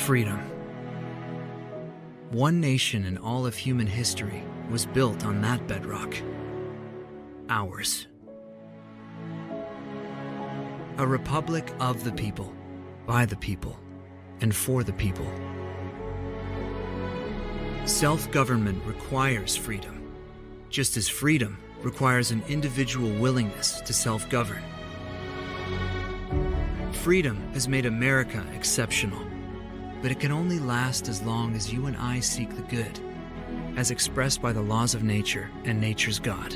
Freedom. One nation in all of human history was built on that bedrock. Ours. A republic of the people, by the people, and for the people. Self-government requires freedom, just as freedom requires an individual willingness to self-govern. Freedom has made America exceptional, but it can only last as long as you and I seek the good, as expressed by the laws of nature and nature's God.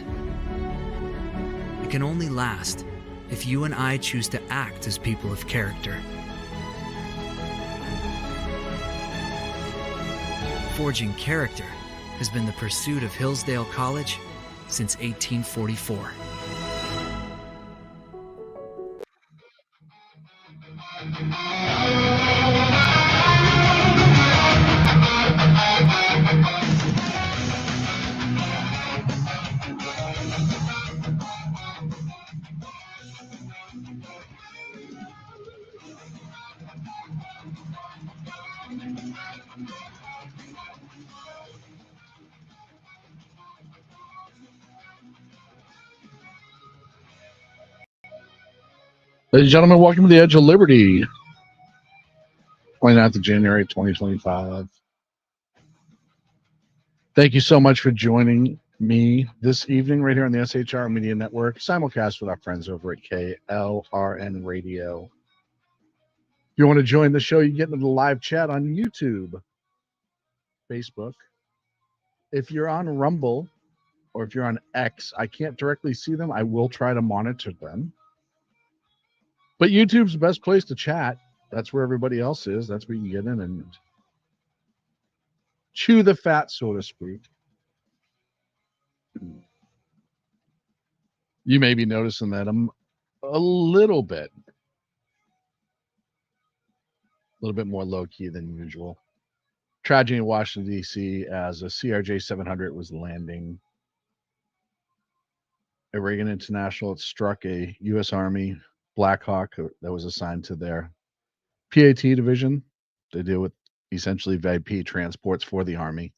It can only last if you and I choose to act as people of character. Forging character has been the pursuit of Hillsdale College since 1844. Ladies and gentlemen, welcome to the Edge of Liberty, 29th of January, 2025. Thank you so much for joining me this evening right here on the SHR Media Network, simulcast with our friends over at KLRN Radio. If you want to join the show, you get into the live chat on YouTube, Facebook. If you're on Rumble or if you're on X, I can't directly see them. I will try to monitor them. But YouTube's the best place to chat. That's where everybody else is. That's where you can get in and chew the fat, so to speak. You may be noticing that I'm a little bit more low-key than usual. Tragedy in Washington, D.C. as a CRJ 700 was landing at Reagan International. It struck a U.S. Army Black Hawk that was assigned to their PAT division. They deal with essentially VIP transports for the Army.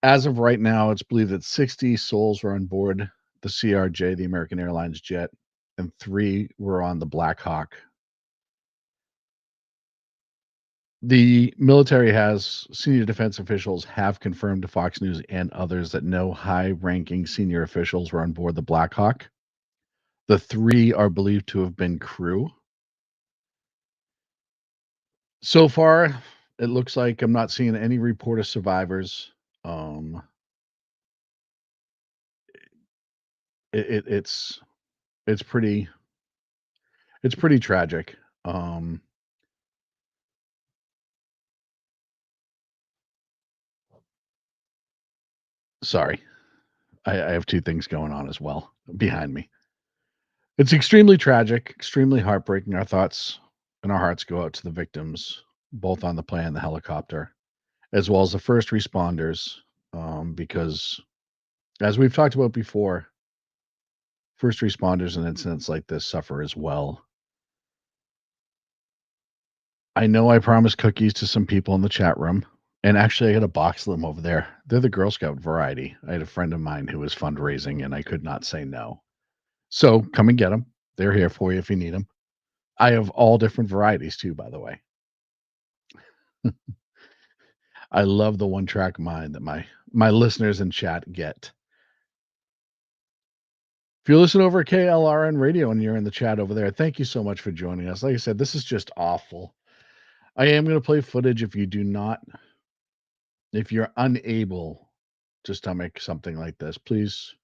As of right now, it's believed that 60 souls were on board the CRJ, the American Airlines jet, and 3 were on the Black Hawk. The military senior defense officials have confirmed to Fox News and others that no high-ranking senior officials were on board the Black Hawk. The 3 are believed to have been crew. So far, it looks like I'm not seeing any report of survivors. It's pretty tragic. Sorry, I have 2 things going on as well behind me. It's extremely tragic, extremely heartbreaking. Our thoughts and our hearts go out to the victims, both on the plane and the helicopter, as well as the first responders, because, as we've talked about before, first responders in incidents like this suffer as well. I know I promised cookies to some people in the chat room, and actually I got a box of them over there. They're the Girl Scout variety. I had a friend of mine who was fundraising, and I could not say no. So come and get them. They're here for you if you need them. I have all different varieties too, by the way. I love the one-track mind that my listeners in chat get. If you listen over at KLRN Radio and you're in the chat over there, thank you so much for joining us. Like I said, this is just awful. I am going to play footage if you're unable to stomach something like this, please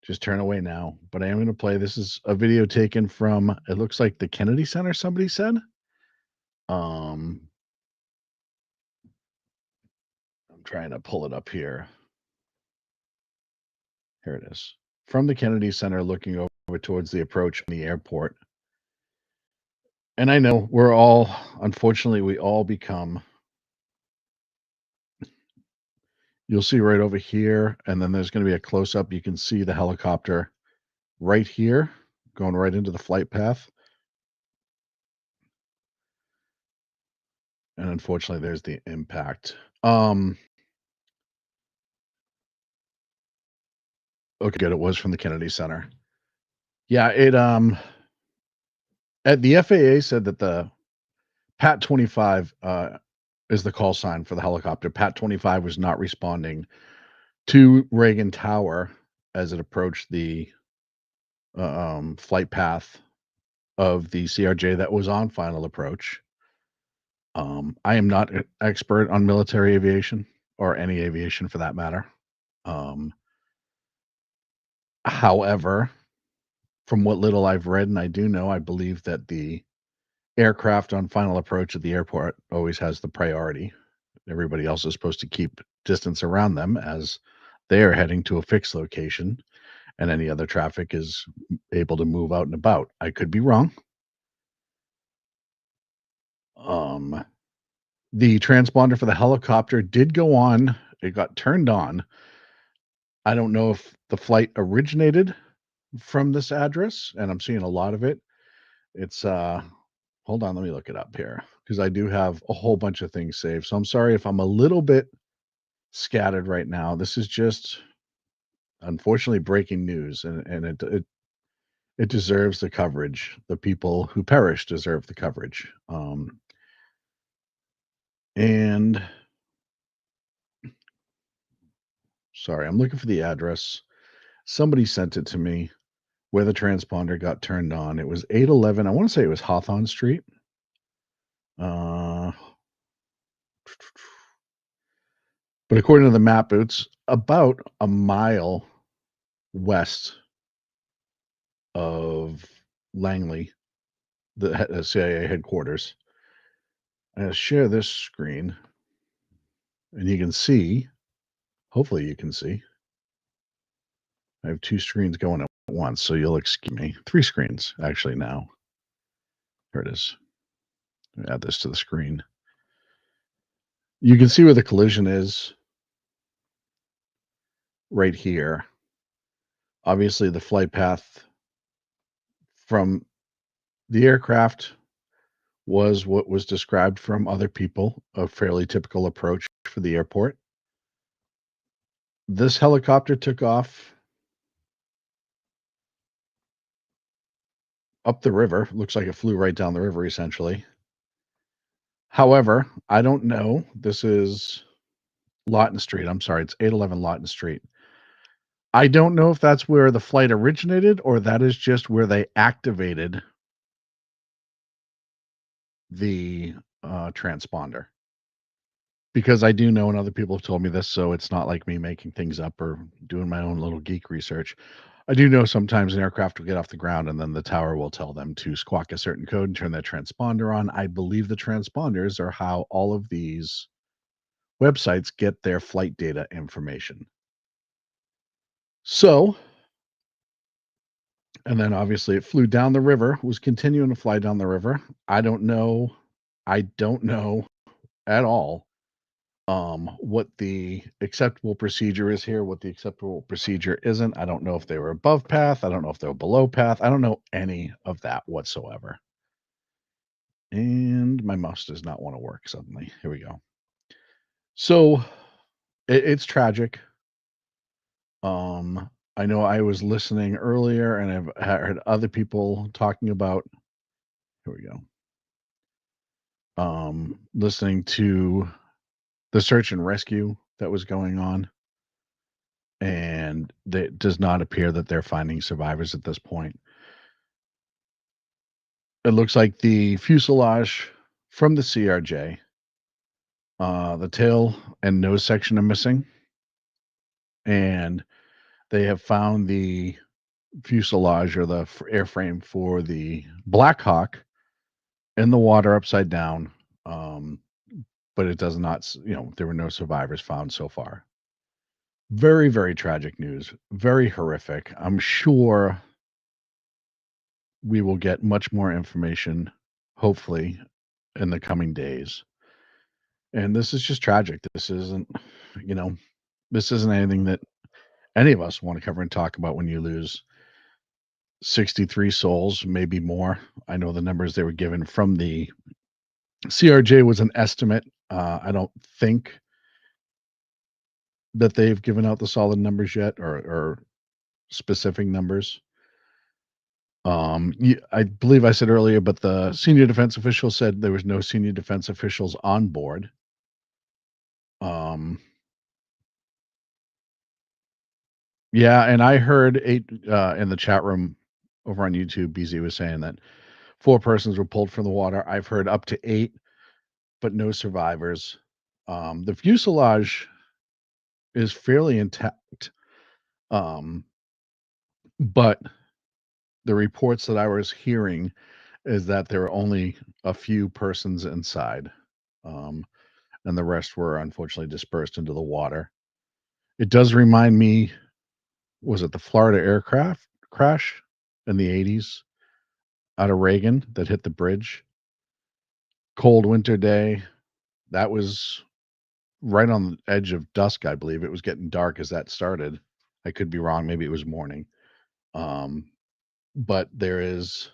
just turn away now. But I am going to play. This is a video taken from, it looks like the Kennedy Center, somebody said. I'm trying to pull it up here. Here it is. From the Kennedy Center, looking over towards the approach on the airport. And I know unfortunately, we all become, you'll see right over here, and then there's going to be a close-up. You can see the helicopter right here, going right into the flight path. And unfortunately, there's the impact. Okay, good. It was from the Kennedy Center. Yeah, at the FAA said that the Pat 25 is the call sign for the helicopter. Pat 25 was not responding to Reagan Tower as it approached the flight path of the CRJ that was on final approach. I am not an expert on military aviation or any aviation for that matter. However, from what little I've read and I do know, I believe that the aircraft on final approach at the airport always has the priority. Everybody else is supposed to keep distance around them as they are heading to a fixed location, and any other traffic is able to move out and about. I could be wrong. The transponder for the helicopter did go on. It got turned on. I don't know if the flight originated from this address, and I'm seeing a lot of it. It's hold on, let me look it up here because I do have a whole bunch of things saved. So I'm sorry if I'm a little bit scattered right now. This is just unfortunately breaking news, and it deserves the coverage. The people who perished deserve the coverage. And sorry, I'm looking for the address. Somebody sent it to me where the transponder got turned on. It was 811. I want to say it was Hawthorne Street. But according to the map, it's about a mile west of Langley, the CIA headquarters. I'll share this screen, and you can see, hopefully you can see, I have two screens going at once, so you'll excuse me. Three screens, actually, now. Here it is. Add this to the screen. You can see where the collision is right here. Obviously, the flight path from the aircraft was what was described from other people, a fairly typical approach for the airport. This helicopter took off up the river. Looks like it flew right down the river, essentially. However, I don't know. This is Lawton Street. I'm sorry, it's 811 Lawton Street. I don't know if that's where the flight originated or that is just where they activated the transponder. Because I do know, and other people have told me this, so it's not like me making things up or doing my own little geek research. I do know sometimes an aircraft will get off the ground and then the tower will tell them to squawk a certain code and turn that transponder on. I believe the transponders are how all of these websites get their flight data information. So, and then obviously it flew down the river, was continuing to fly down the river. I don't know at all what the acceptable procedure is here, what the acceptable procedure isn't. I don't know if they were above path. I don't know if they were below path. I don't know any of that whatsoever. And my mouse does not want to work suddenly. Here we go. So it's tragic. I know I was listening earlier and I've heard other people talking about, here we go. Listening to the search and rescue that was going on. And it does not appear that they're finding survivors at this point. It looks like the fuselage from the CRJ, the tail and nose section are missing. And they have found the fuselage or the airframe for the Black Hawk in the water upside down. But it does not, there were no survivors found so far. Very, very tragic news. Very horrific. I'm sure we will get much more information, hopefully, in the coming days. And this is just tragic. This isn't, this isn't anything that any of us want to cover and talk about when you lose 63 souls, maybe more. I know the numbers they were given from the CRJ was an estimate. I don't think that they've given out the solid numbers yet, or specific numbers. I believe I said earlier, but the senior defense official said there was no senior defense officials on board. Yeah, and I heard in the chat room over on YouTube, BZ was saying that 4 persons were pulled from the water. I've heard up to 8, but no survivors. The fuselage is fairly intact, but the reports that I was hearing is that there were only a few persons inside, and the rest were unfortunately dispersed into the water. It does remind me, was it the Florida aircraft crash in the 80s out of Reagan that hit the bridge? Cold winter day. That was right on the edge of dusk, I believe. It was getting dark as that started. I could be wrong. Maybe it was morning. But there is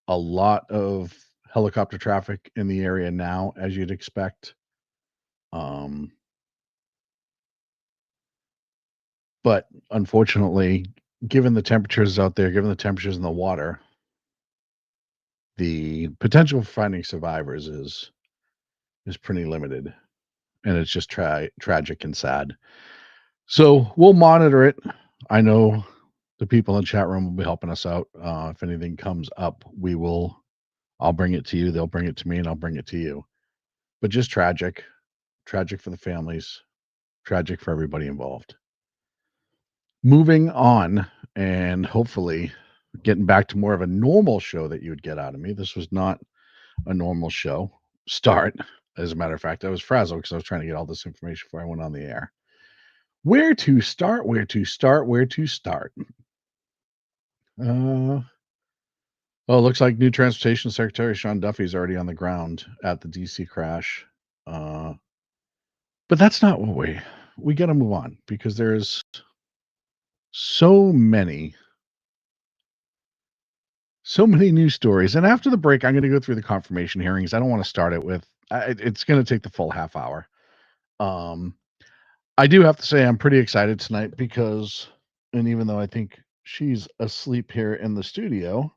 a lot of helicopter traffic in the area now, as you'd expect. But unfortunately, given the temperatures out there, given the temperatures in the water, the potential for finding survivors is pretty limited, and it's just tragic and sad. So we'll monitor it. I know the people in the chat room will be helping us out. If anything comes up, I'll bring it to you. They'll bring it to me, and I'll bring it to you. But just tragic for the families, tragic for everybody involved. Moving on, and hopefully getting back to more of a normal show that you would get out of me. This was not a normal show start. As a matter of fact, I was frazzled because I was trying to get all this information before I went on the air. Where to start? Where to start? Where to start? Well, it looks like new Transportation Secretary Sean Duffy is already on the ground at the DC crash. But that's not what we got to move on, because there's so many news stories. And after the break, I'm going to go through the confirmation hearings. I don't want to start it with it's going to take the full half hour. I do have to say I'm pretty excited tonight because, and even though I think she's asleep here in the studio,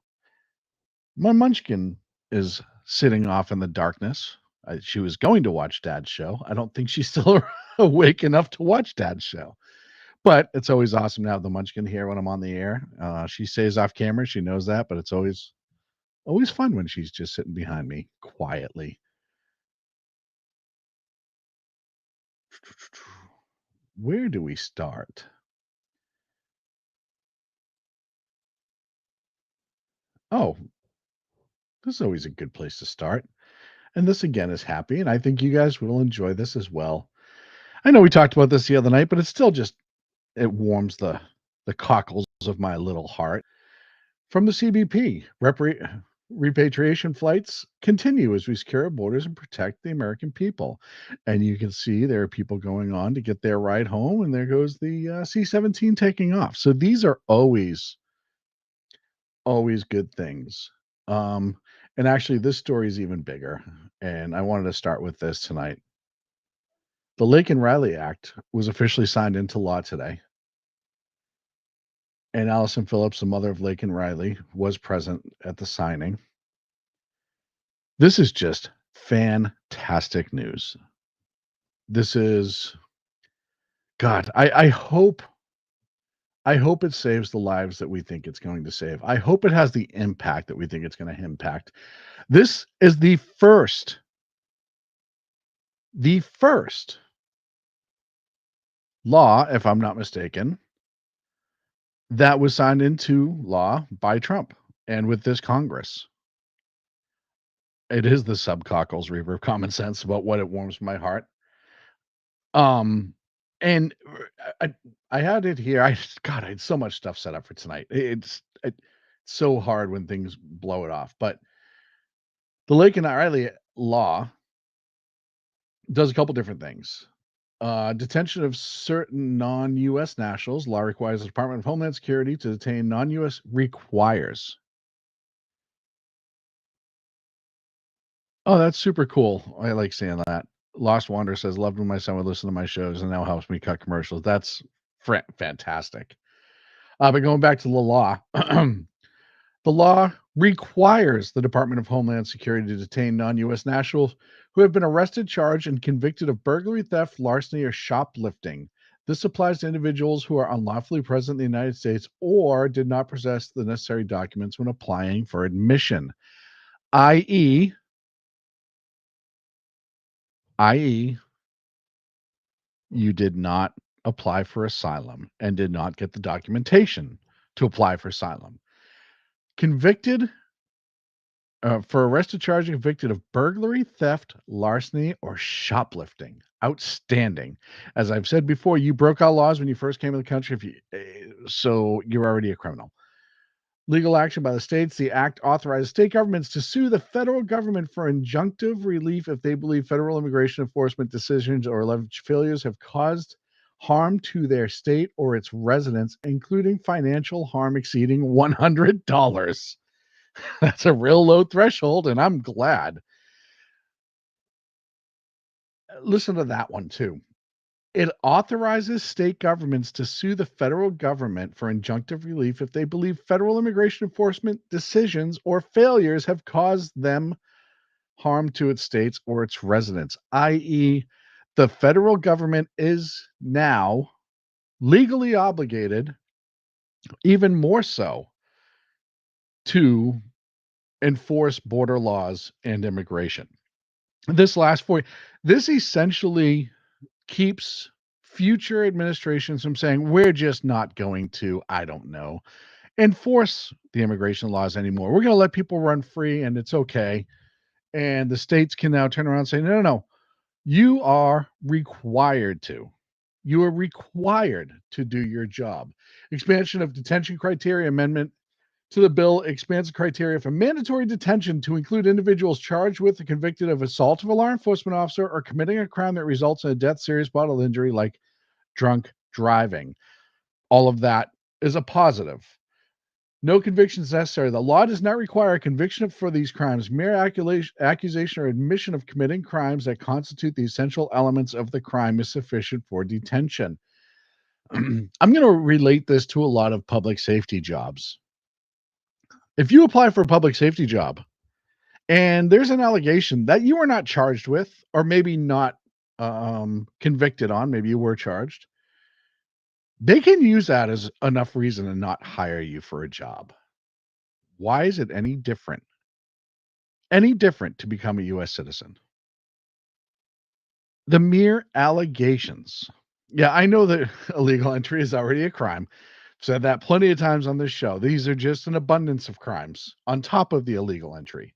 my munchkin is sitting off in the darkness. She was going to watch Dad's show. I don't think she's still awake enough to watch Dad's show. But it's always awesome to have the munchkin here when I'm on the air. She stays off camera. She knows that, but it's always fun when she's just sitting behind me quietly. Where do we start? Oh, this is always a good place to start. And this again is happy, and I think you guys will enjoy this as well. I know we talked about this the other night, but it's still just, it warms the cockles of my little heart. From the CBP, repatriation flights continue as we secure our borders and protect the American people. And you can see there are people going on to get their ride home, and there goes the C-17 taking off. So these are always good things. And actually, this story is even bigger, and I wanted to start with this tonight. The Laken Riley Act was officially signed into law today. And Allison Phillips, the mother of Laken Riley, was present at the signing. This is just fantastic news. This is, God, I hope it saves the lives that we think it's going to save. I hope it has the impact that we think it's going to impact. This is the first law, if I'm not mistaken, that was signed into law by Trump and with this Congress. It is the subcockles reaver of common sense about what it warms my heart. And I had it here. I had so much stuff set up for tonight. It's so hard when things blow it off. But the Laken Riley law does a couple different things. Detention of certain non-U.S. nationals. Law requires the Department of Homeland Security to detain non-U.S. requires Oh, that's super cool. I like seeing that. Lost Wander says, "Loved when my son would listen to my shows and now helps me cut commercials." That's fantastic. But going back to the law, the law requires the Department of Homeland Security to detain non-U.S. nationals who have been arrested, charged, and convicted of burglary, theft, larceny, or shoplifting. This applies to individuals who are unlawfully present in the United States or did not possess the necessary documents when applying for admission, i.e., i.e., you did not apply for asylum and did not get the documentation to apply for asylum. Convicted for arrested, charged, and convicted of burglary, theft, larceny, or shoplifting. Outstanding. As I've said before, you broke our laws when you first came to the country. So you're already a criminal. Legal action by the states. The act authorizes state governments to sue the federal government for injunctive relief if they believe federal immigration enforcement decisions or alleged failures have caused harm to their state or its residents, including financial harm exceeding $100. That's a real low threshold, and I'm glad. Listen to that one too. It authorizes state governments to sue the federal government for injunctive relief if they believe federal immigration enforcement decisions or failures have caused them harm to its states or its residents, i.e., the federal government is now legally obligated, even more so, to enforce border laws and immigration. This essentially keeps future administrations from saying, we're just not going to, I don't know, enforce the immigration laws anymore. We're going to let people run free and it's okay. And the states can now turn around and say, no, no, no, you are required to. You are required to do your job. Expansion of detention criteria amendment to the bill expands the criteria for mandatory detention to include individuals charged with or convicted of assault of a law enforcement officer or committing a crime that results in a death, serious bodily injury, like drunk driving. All of that is a positive. No convictions necessary. The law does not require a conviction for these crimes. Mere accusation or admission of committing crimes that constitute the essential elements of the crime is sufficient for detention. I'm going to relate this to a lot of public safety jobs. If you apply for a public safety job and there's an allegation that you were not charged with, or maybe not convicted on, maybe you were charged, they can use that as enough reason to not hire you for a job. Why is it any different? Any different to become a U.S. citizen? The mere allegations. Yeah, I know that illegal entry is already a crime. Said that plenty of times on this show. These are just an abundance of crimes on top of the illegal entry.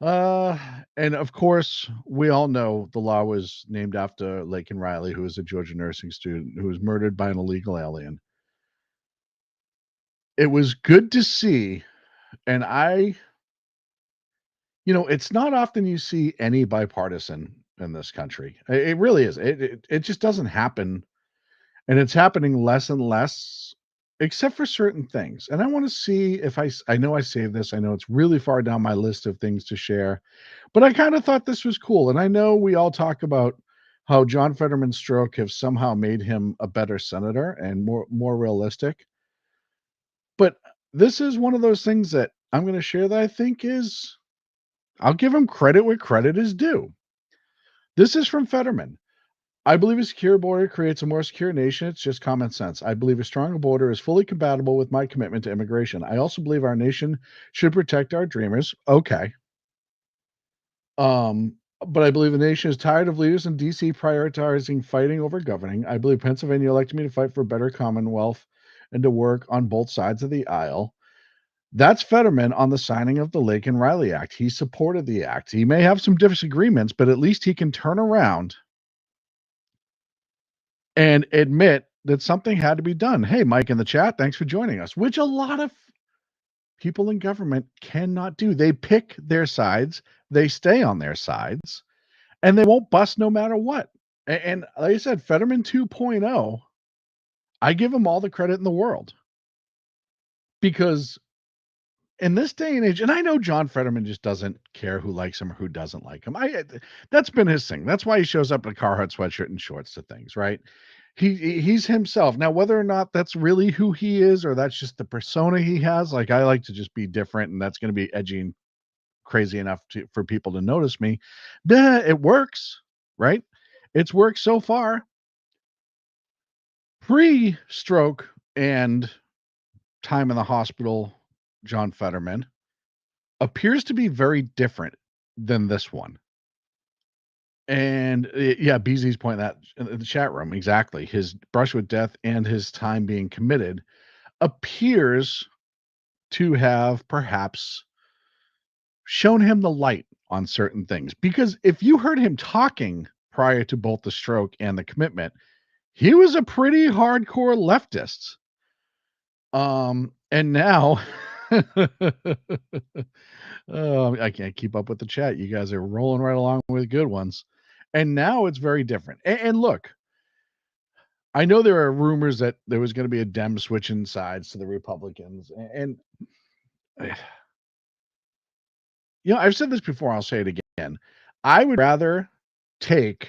Uh, and of course, we all know the law was named after Laken Riley, who was a Georgia nursing student who was murdered by an illegal alien. It was good to see, and it's not often you see any bipartisan in this country. It really is. It just doesn't happen, and it's happening less and less, except for certain things. And I want to see if I know I saved this. I know it's really far down my list of things to share, but I kind of thought this was cool. And I know we all talk about how John Fetterman's stroke have somehow made him a better senator and more realistic. But this is one of those things that I'm going to share that I think is, I'll give him credit where credit is due. This is from Fetterman. I believe a secure border creates a more secure nation. It's just common sense. I believe a stronger border is fully compatible with my commitment to immigration. I also believe our nation should protect our dreamers. Okay. But I believe the nation is tired of leaders in DC prioritizing fighting over governing. I believe Pennsylvania elected me to fight for a better Commonwealth and to work on both sides of the aisle. That's Fetterman on the signing of the Laken Riley Act. He supported the act. He may have some disagreements, but at least he can turn around and admit that something had to be done. Hey, Mike in the chat, thanks for joining us, which a lot of people in government cannot do. They pick their sides, they stay on their sides, and they won't bust no matter what. And like I said, Fetterman 2.0, I give him all the credit in the world because in this day and age, and I know John Fetterman just doesn't care who likes him or who doesn't like him. That's been his thing. That's why he shows up in a Carhartt sweatshirt and shorts to things, right? He's himself. Now, whether or not that's really who he is or that's just the persona he has, like I like to just be different, and that's going to be edgy and crazy enough for people to notice me. It works, right? It's worked so far. Pre-stroke and time in the hospital, John Fetterman appears to be very different than this one. And yeah, BZ's pointing that in the chat room. Exactly. His brush with death and his time being committed appears to have perhaps shown him the light on certain things. Because if you heard him talking prior to both the stroke and the commitment, he was a pretty hardcore leftist. And now oh, I can't keep up with the chat. You guys are rolling right along with good ones. And now it's very different. And look, I know there are rumors that there was going to be a Dem switching sides to the Republicans. And you know, I've said this before, I'll say it again. I would rather take,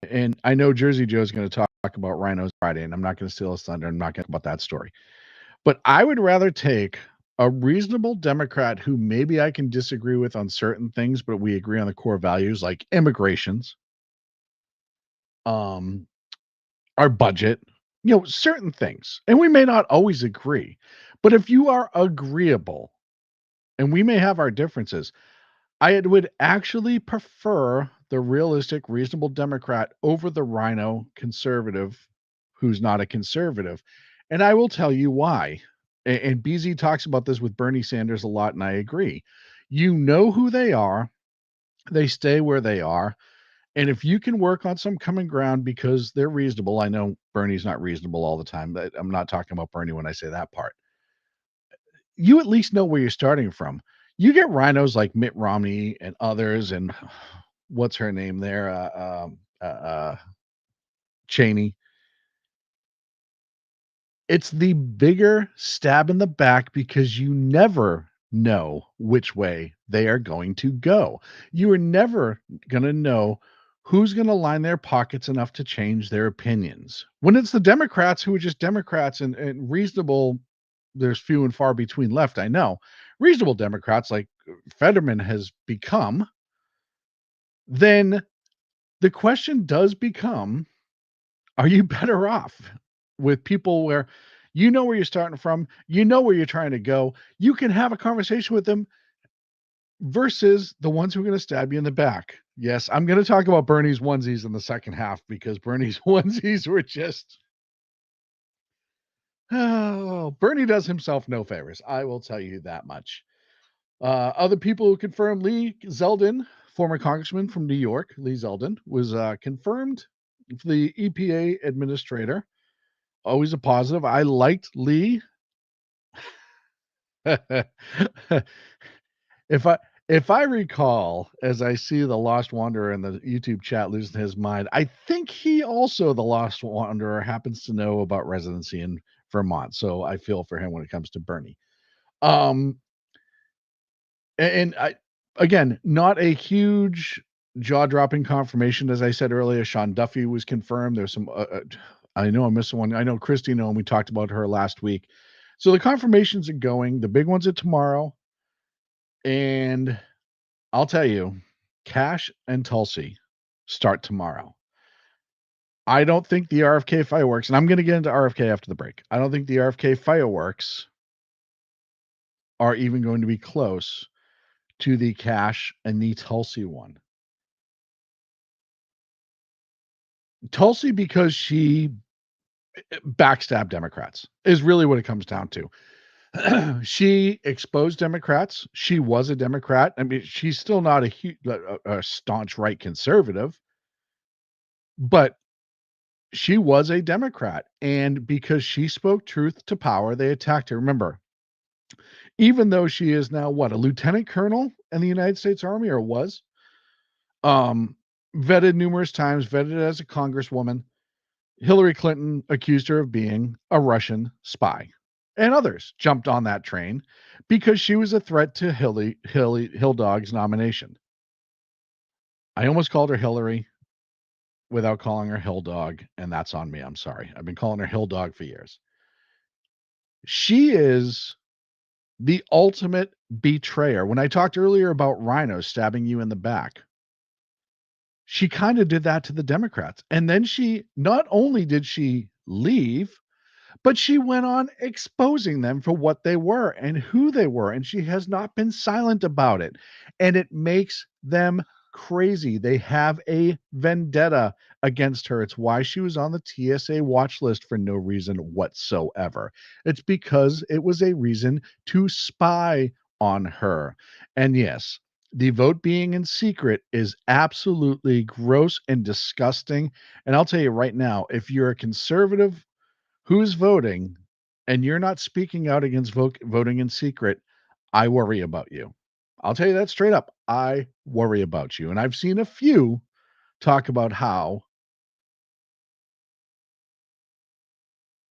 and I know Jersey Joe's going to talk about Rhinos Friday, and I'm not going to steal his thunder. I'm not going to talk about that story. But I would rather take a reasonable Democrat who maybe I can disagree with on certain things, but we agree on the core values like immigrations, our budget, you know, certain things. And we may not always agree, but if you are agreeable, and we may have our differences, I would actually prefer the realistic, reasonable Democrat over the rhino conservative who's not a conservative. And I will tell you why. And BZ talks about this with Bernie Sanders a lot, and I agree. You know who they are, they stay where they are. And if you can work on some common ground because they're reasonable, I know Bernie's not reasonable all the time, but I'm not talking about Bernie when I say that part. You at least know where you're starting from. You get rhinos like Mitt Romney and others, and what's her name there? Cheney. It's the bigger stab in the back because you never know which way they are going to go. You are never going to know who's going to line their pockets enough to change their opinions. When it's the Democrats who are just Democrats and reasonable, there's few and far between left, I know. Reasonable Democrats like Fetterman has become, then the question does become, are you better off with people where you know where you're starting from, you know where you're trying to go, you can have a conversation with them versus the ones who are going to stab you in the back? Yes, I'm going to talk about Bernie's onesies in the second half because Bernie's onesies were just, oh, Bernie does himself no favors. I will tell you that much. Other people who confirmed: Lee Zeldin, former congressman from New York, Lee Zeldin, was confirmed for the EPA administrator. Always a positive. I liked Lee. if I recall, as I see the Lost Wanderer in the YouTube chat losing his mind, I think he also, the Lost Wanderer, happens to know about residency in Vermont. So I feel for him when it comes to Bernie. And I, again, not a huge jaw-dropping confirmation. As I said earlier, Sean Duffy was confirmed. There's some, I know I'm missing one. I know Christy, and we talked about her last week. So the confirmations are going. The big ones are tomorrow. And I'll tell you, Kash and Tulsi start tomorrow. I don't think the RFK fireworks, and I'm going to get into RFK after the break. I don't think the RFK fireworks are even going to be close to the Kash and the Tulsi one. Tulsi, because she backstabbed Democrats, is really what it comes down to. She exposed Democrats. She was a Democrat. I mean, she's still not a staunch right conservative, but she was a Democrat. And because she spoke truth to power, they attacked her. Remember, even though she is now a lieutenant colonel in the United States Army, or was, vetted numerous times, vetted as a congresswoman, Hillary Clinton accused her of being a Russian spy. and others jumped on that train because she was a threat to Hill Dog's nomination. I almost called her Hillary without calling her Hill Dog, and that's on me. I'm sorry. I've been calling her Hill Dog for years. She is the ultimate betrayer. When I talked earlier about Rhino stabbing you in the back, she kind of did that to the Democrats. And then she not only did she leave, but she went on exposing them for what they were and who they were. And she has not been silent about it. And it makes them crazy. They have a vendetta against her. It's why she was on the TSA watch list for no reason whatsoever. It's because it was a reason to spy on her. And yes, the vote being in secret is absolutely gross and disgusting. And I'll tell you right now, if you're a conservative who's voting and you're not speaking out against voting in secret, I worry about you. I'll tell you that straight up. I worry about you. And I've seen a few talk about how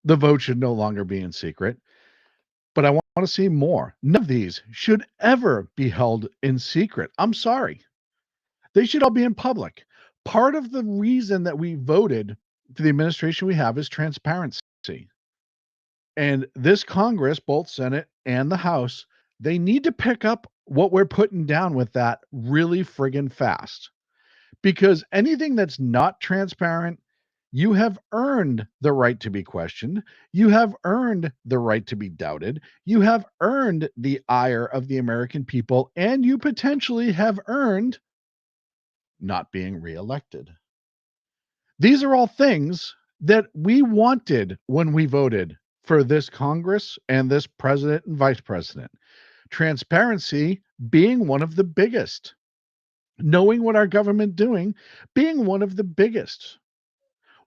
the vote should no longer be in secret, but I want to see more. None of these should ever be held in secret. I'm sorry. They should all be in public. Part of the reason that we voted for the administration we have is transparency. And this Congress, both Senate and the House, they need to pick up what we're putting down with that really friggin' fast. Because anything that's not transparent, you have earned the right to be questioned. You have earned the right to be doubted. You have earned the ire of the American people, and you potentially have earned not being reelected. These are all things that we wanted when we voted for this Congress and this president and vice president. Transparency being one of the biggest. Knowing what our government doing being one of the biggest.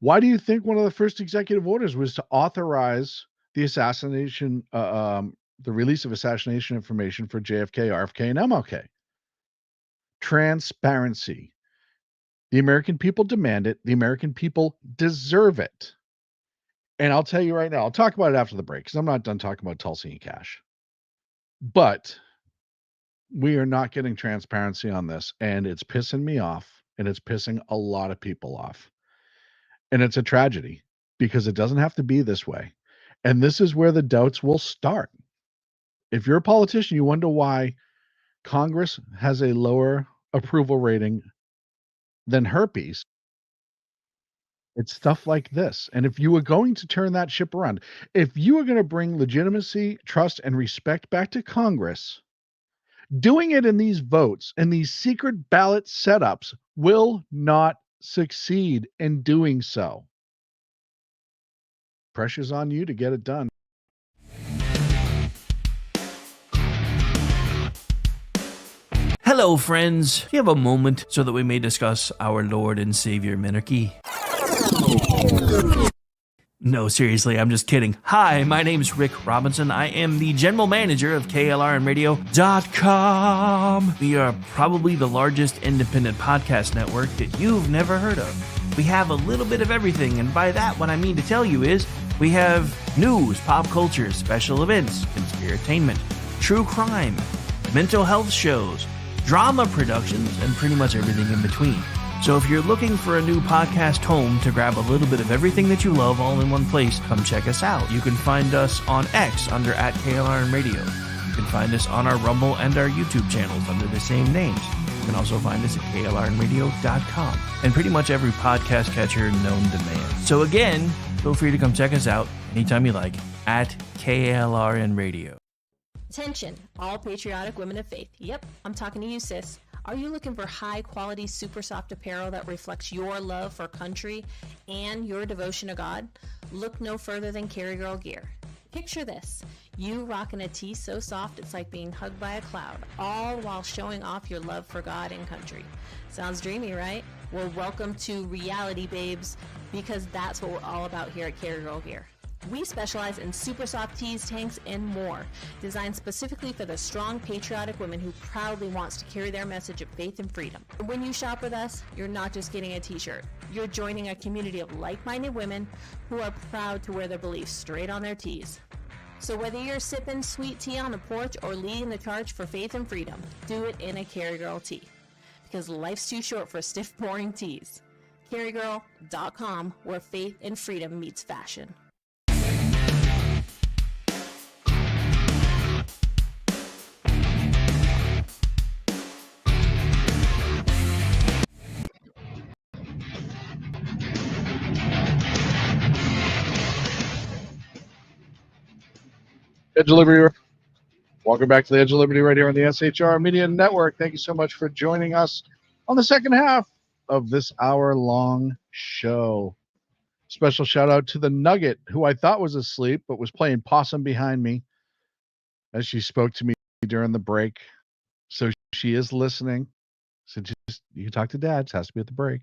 Why do you think one of the first executive orders was to authorize the assassination, the release of assassination information for JFK, RFK, and MLK? Transparency. The American people demand it. The American people deserve it. And I'll tell you right now, I'll talk about it after the break because I'm not done talking about Tulsi and Kash. But we are not getting transparency on this, and it's pissing me off, and it's pissing a lot of people off. And it's a tragedy because it doesn't have to be this way. And this is where the doubts will start. If you're a politician, you wonder why Congress has a lower approval rating than herpes. It's stuff like this. And if you were going to turn that ship around, if you were going to bring legitimacy, trust, and respect back to Congress, doing it in these votes and these secret ballot setups will not succeed in doing so. Pressure's on you to get it done. Hello, friends. Do you have a moment so that we may discuss our Lord and Savior Minarchy? No, seriously, I'm just kidding. Hi, my name's Rick Robinson. I am the general manager of KLRNradio.com. We are probably the largest independent podcast network that you've never heard of. We have a little bit of everything, and by that, what I mean to tell you is we have news, pop culture, special events, conspiratainment, true crime, mental health shows, drama productions, and pretty much everything in between. So if you're looking for a new podcast home to grab a little bit of everything that you love all in one place, come check us out. You can find us on X under @KLRNradio. You can find us on our Rumble and our YouTube channels under the same names. You can also find us at KLRNradio.com and pretty much every podcast catcher known to man. So again, feel free to come check us out anytime you like at KLRNradio. Attention, all patriotic women of faith. Yep, I'm talking to you, sis. Are you looking for high-quality, super soft apparel that reflects your love for country and your devotion to God? Look no further than Carry Girl Gear. Picture this. You rocking a tee so soft it's like being hugged by a cloud, all while showing off your love for God and country. Sounds dreamy, right? Well, welcome to reality, babes, because that's what we're all about here at Carry Girl Gear. We specialize in super soft tees, tanks, and more, designed specifically for the strong, patriotic woman who proudly wants to carry their message of faith and freedom. When you shop with us, you're not just getting a t-shirt. You're joining a community of like-minded women who are proud to wear their beliefs straight on their tees. So whether you're sipping sweet tea on the porch or leading the charge for faith and freedom, do it in a Carry Girl tee. Because life's too short for stiff, boring tees. CarryGirl.com, where faith and freedom meets fashion. Edge of Liberty. Welcome back to the Edge of Liberty right here on the SHR Media Network. Thank you so much for joining us on the second half of this hour-long show. Special shout out to the Nugget, who I thought was asleep, but was playing possum behind me as she spoke to me during the break. So she is listening. So just, you can talk to Dad. It has to be at the break.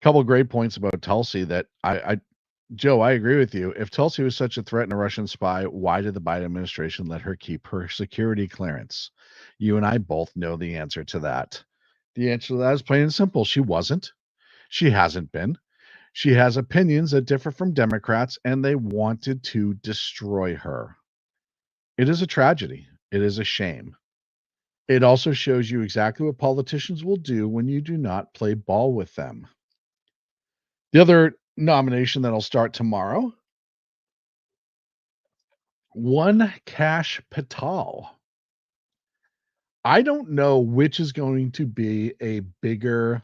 Couple of great points about Tulsi that Joe, I agree with you. If Tulsi was such a threat and a Russian spy, why did the Biden administration let her keep her security clearance? You and I both know the answer to that. The answer to that is plain and simple. She wasn't. She hasn't been. She has opinions that differ from Democrats, and they wanted to destroy her. It is a tragedy. It is a shame. It also shows you exactly what politicians will do when you do not play ball with them. The other nomination that'll start tomorrow, Kash Patel. I don't know which is going to be a bigger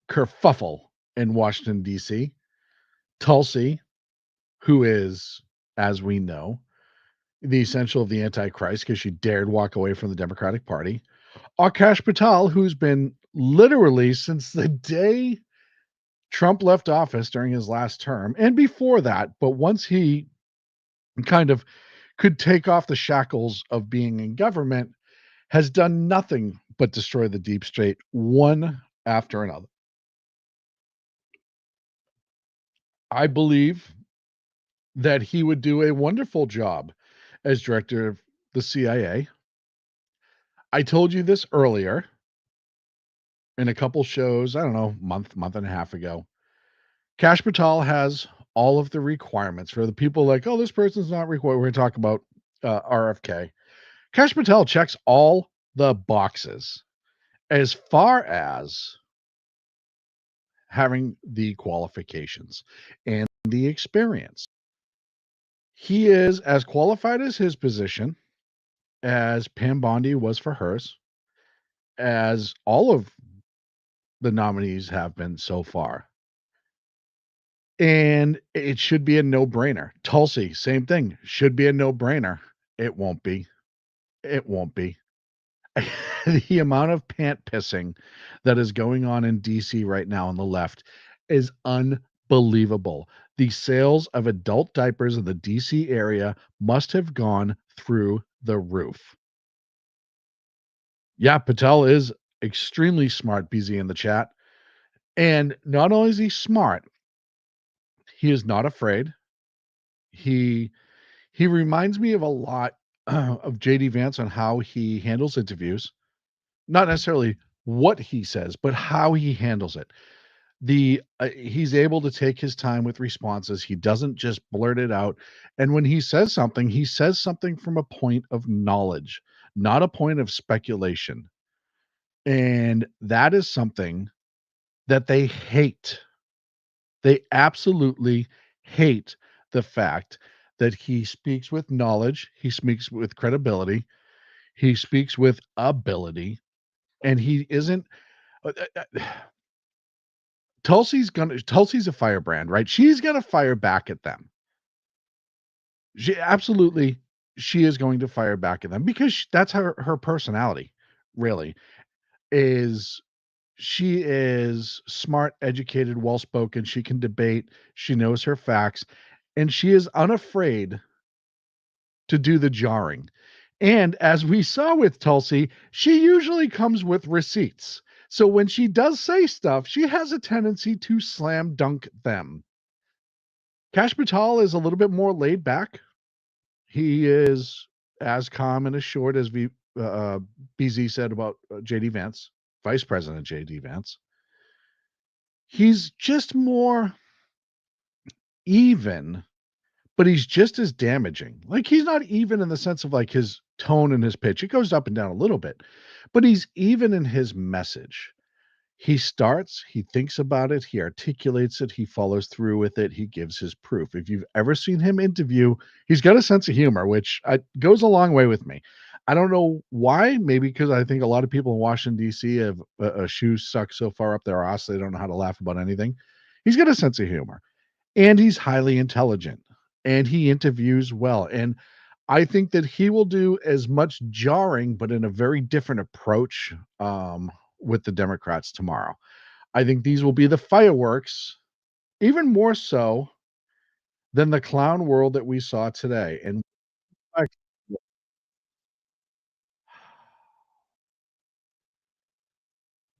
kerfuffle in Washington, D.C. Tulsi, who is, as we know, the essential of the Antichrist because she dared walk away from the Democratic Party, or Kash Patel, who's been literally since the day Trump left office during his last term and before that, but once he kind of could take off the shackles of being in government, has done nothing but destroy the deep state one after another. I believe that he would do a wonderful job as director of the CIA. I told you this earlier in a couple shows, I don't know, month and a half ago. Kash Patel has all of the requirements for the people like, oh, this person's not required. We're going to talk about RFK. Kash Patel checks all the boxes as far as having the qualifications and the experience. He is as qualified as his position, as Pam Bondi was for hers, as all of the nominees have been so far. And it should be a no-brainer. Tulsi, same thing. Should be a no-brainer. It won't be. It won't be. The amount of pant pissing that is going on in DC right now on the left is unbelievable. The sales of adult diapers in the DC area must have gone through the roof. Yeah, Patel is extremely smart, BZ in the chat. And not only is he smart, he is not afraid. He reminds me of a lot of JD Vance on how he handles interviews. Not necessarily what he says, but how he handles it. He's able to take his time with responses. He doesn't just blurt it out. And when he says something from a point of knowledge, not a point of speculation. And that is something that they hate. They absolutely hate the fact that he speaks with knowledge, he speaks with credibility, he speaks with ability, and he isn't. Tulsi's a firebrand, right? She's gonna fire back at them. She is going to fire back at them because that's her personality, really, is she is smart, educated, well-spoken. She can debate. She knows her facts, and she is unafraid to do the jarring. And as we saw with Tulsi, she usually comes with receipts. So when she does say stuff, she has a tendency to slam dunk them. Kash Patel is a little bit more laid back. He is as calm and assured as BZ said about JD Vance, Vice President JD Vance. He's just more even, but he's just as damaging. Like, he's not even in the sense of like his tone and his pitch. It goes up and down a little bit, but he's even in his message. He starts, he thinks about it, he articulates it, he follows through with it, he gives his proof. If you've ever seen him interview, he's got a sense of humor, which goes a long way with me. I don't know why. Maybe because I think a lot of people in Washington, D.C. have a shoe sucked so far up their ass they don't know how to laugh about anything. He's got a sense of humor, and he's highly intelligent, and he interviews well. And I think that he will do as much jarring, but in a very different approach with the Democrats tomorrow. I think these will be the fireworks, even more so than the clown world that we saw today. And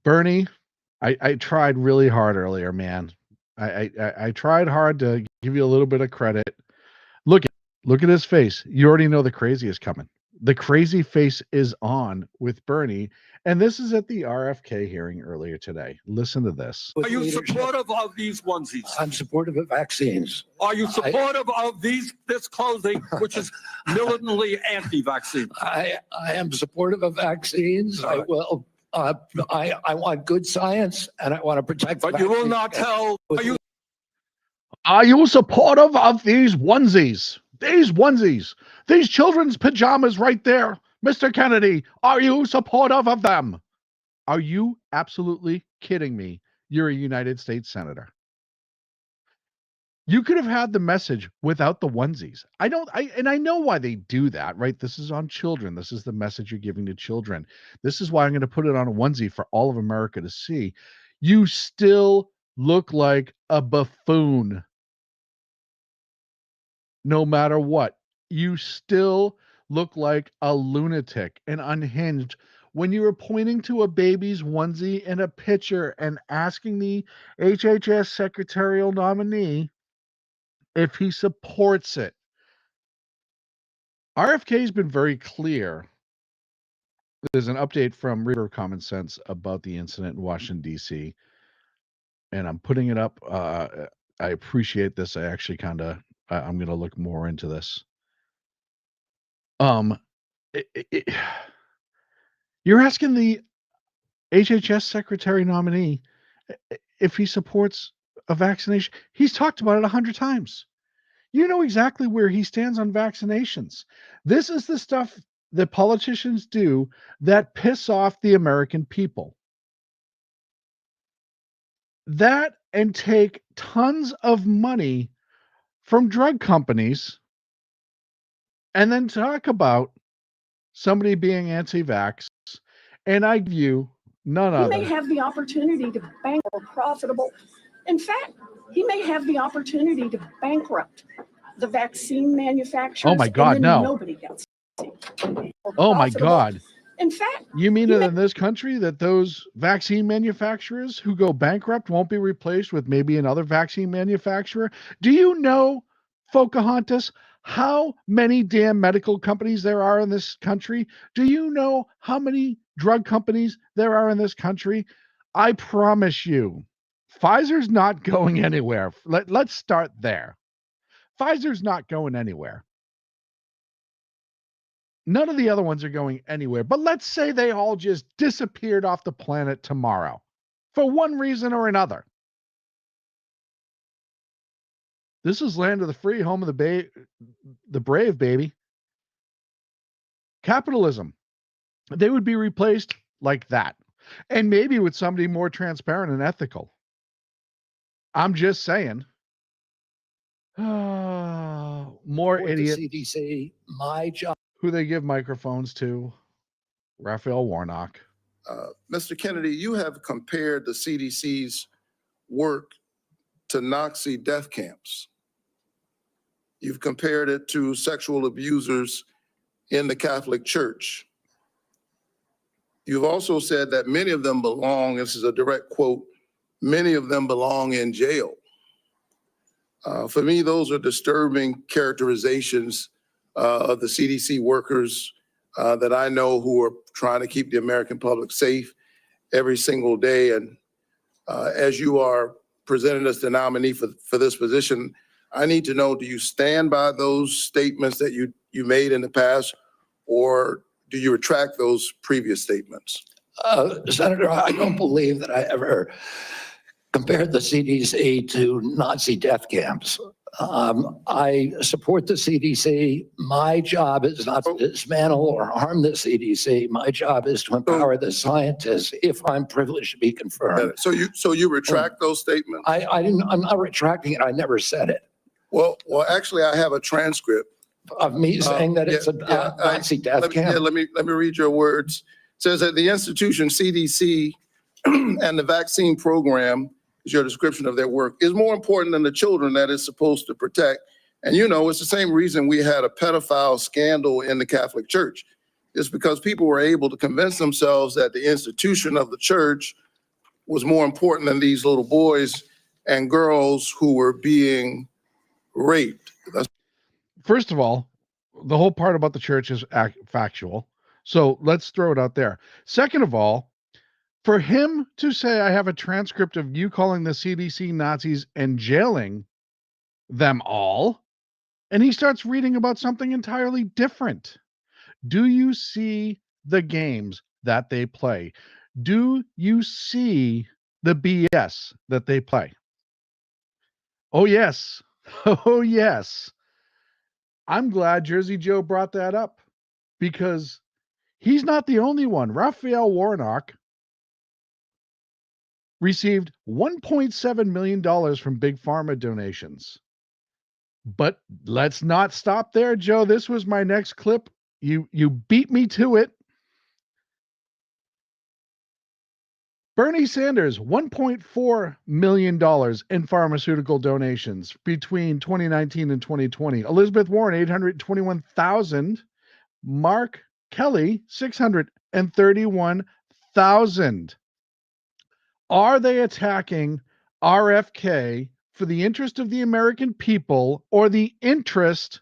Bernie, I tried really hard earlier, man. I tried hard to give you a little bit of credit. Look at his face. You already know the crazy is coming. The crazy face is on with Bernie, and this is at the RFK hearing earlier today. Listen to this. Are you supportive of these onesies? I'm supportive of vaccines. Are you supportive of this clothing, which is militantly anti-vaccine? I am supportive of vaccines. I will. I want good science, and I want to protect. But you will not tell. Are you supportive of these onesies? These onesies, these children's pajamas right there. Mr. Kennedy, are you supportive of them? Are you absolutely kidding me? You're a United States Senator. You could have had the message without the onesies. I know why they do that, right? This is on children. This is the message you're giving to children. This is why I'm going to put it on a onesie for all of America to see. You still look like a buffoon. No matter what, you still look like a lunatic and unhinged when you were pointing to a baby's onesie and a picture and asking the HHS secretarial nominee if he supports it. RFK has been very clear. There's an update from River Common Sense about the incident in Washington, D.C., and I'm putting it up. I appreciate this. I actually I'm going to look more into this. You're asking the HHS secretary nominee if he supports a vaccination. He's talked about it 100 times. You know exactly where he stands on vaccinations. This is the stuff that politicians do that piss off the American people. That and take tons of money from drug companies and then talk about somebody being anti-vax, and I give you none other. He may have the opportunity to bank or profitable. In fact, he may have the opportunity to bankrupt the vaccine manufacturers. Oh my God, no. Nobody gets it. Oh my God. In fact, you mean that in this country that those vaccine manufacturers who go bankrupt won't be replaced with maybe another vaccine manufacturer? Do you know, Pocahontas, how many damn medical companies there are in this country? Do you know how many drug companies there are in this country? I promise you, Pfizer's not going anywhere. Let's start there. Pfizer's not going anywhere. None of the other ones are going anywhere. But let's say they all just disappeared off the planet tomorrow for one reason or another. This is land of the free, home of the brave, baby. Capitalism. They would be replaced like that. And maybe with somebody more transparent and ethical. I'm just saying. More idiot. CDC, my job. Who they give microphones to? Raphael Warnock. Mr. Kennedy, you have compared the CDC's work to Nazi death camps. You've compared it to sexual abusers in the Catholic Church. You've also said that many of them belong, this is a direct quote, many of them belong in jail. For me, those are disturbing characterizations of the CDC workers that I know who are trying to keep the American public safe every single day. And as you are presented as the nominee for this position, I need to know, do you stand by those statements that you made in the past, or do you retract those previous statements? Senator, I don't believe that I ever compared the CDC to Nazi death camps. I support the CDC. My job is not to dismantle or harm the CDC. My job is to empower the scientists if I'm privileged to be confirmed. So you retract those statements? I'm not retracting it. I never said it. Well, actually, I have a transcript Of me saying that it's a Nazi death camp. Let me read your words. It says that the institution CDC and the vaccine program, is your description of their work, is more important than the children that it's supposed to protect. And it's the same reason we had a pedophile scandal in the Catholic Church. It's because people were able to convince themselves that the institution of the church was more important than these little boys and girls who were being raped. First of all, the whole part about the church is factual. So let's throw it out there. Second of all, for him to say, I have a transcript of you calling the CDC Nazis and jailing them all, and he starts reading about something entirely different. Do you see the games that they play? Do you see the BS that they play? Oh, yes. Oh, yes. I'm glad Jersey Joe brought that up because he's not the only one. Raphael Warnock received $1.7 million from Big Pharma donations. But let's not stop there, Joe. This was my next clip. You beat me to it. Bernie Sanders, $1.4 million in pharmaceutical donations between 2019 and 2020. Elizabeth Warren, $821,000. Mark Kelly, $631,000. Are they attacking RFK for the interest of the American people or the interest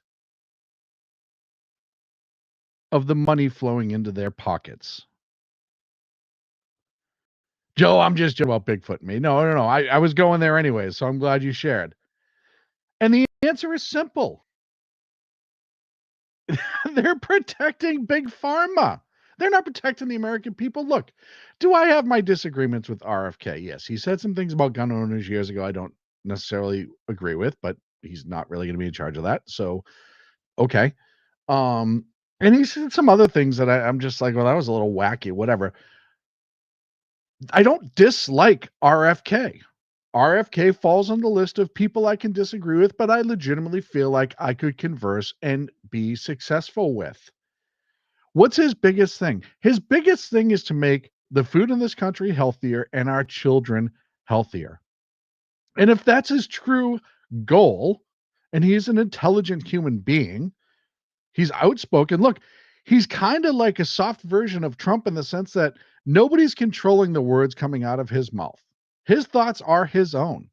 of the money flowing into their pockets? Joe, I'm just joking about Bigfoot and me. No. I was going there anyways, so I'm glad you shared. And the answer is simple. They're protecting Big Pharma. They're not protecting the American people. Look, do I have my disagreements with RFK? Yes, he said some things about gun owners years ago I don't necessarily agree with, but he's not really going to be in charge of that. So, okay. And he said some other things that I'm just like, well, that was a little wacky, whatever. I don't dislike RFK. RFK falls on the list of people I can disagree with, but I legitimately feel like I could converse and be successful with. What's his biggest thing? His biggest thing is to make the food in this country healthier and our children healthier. And if that's his true goal, and he's an intelligent human being, he's outspoken. Look, he's kind of like a soft version of Trump in the sense that nobody's controlling the words coming out of his mouth. His thoughts are his own.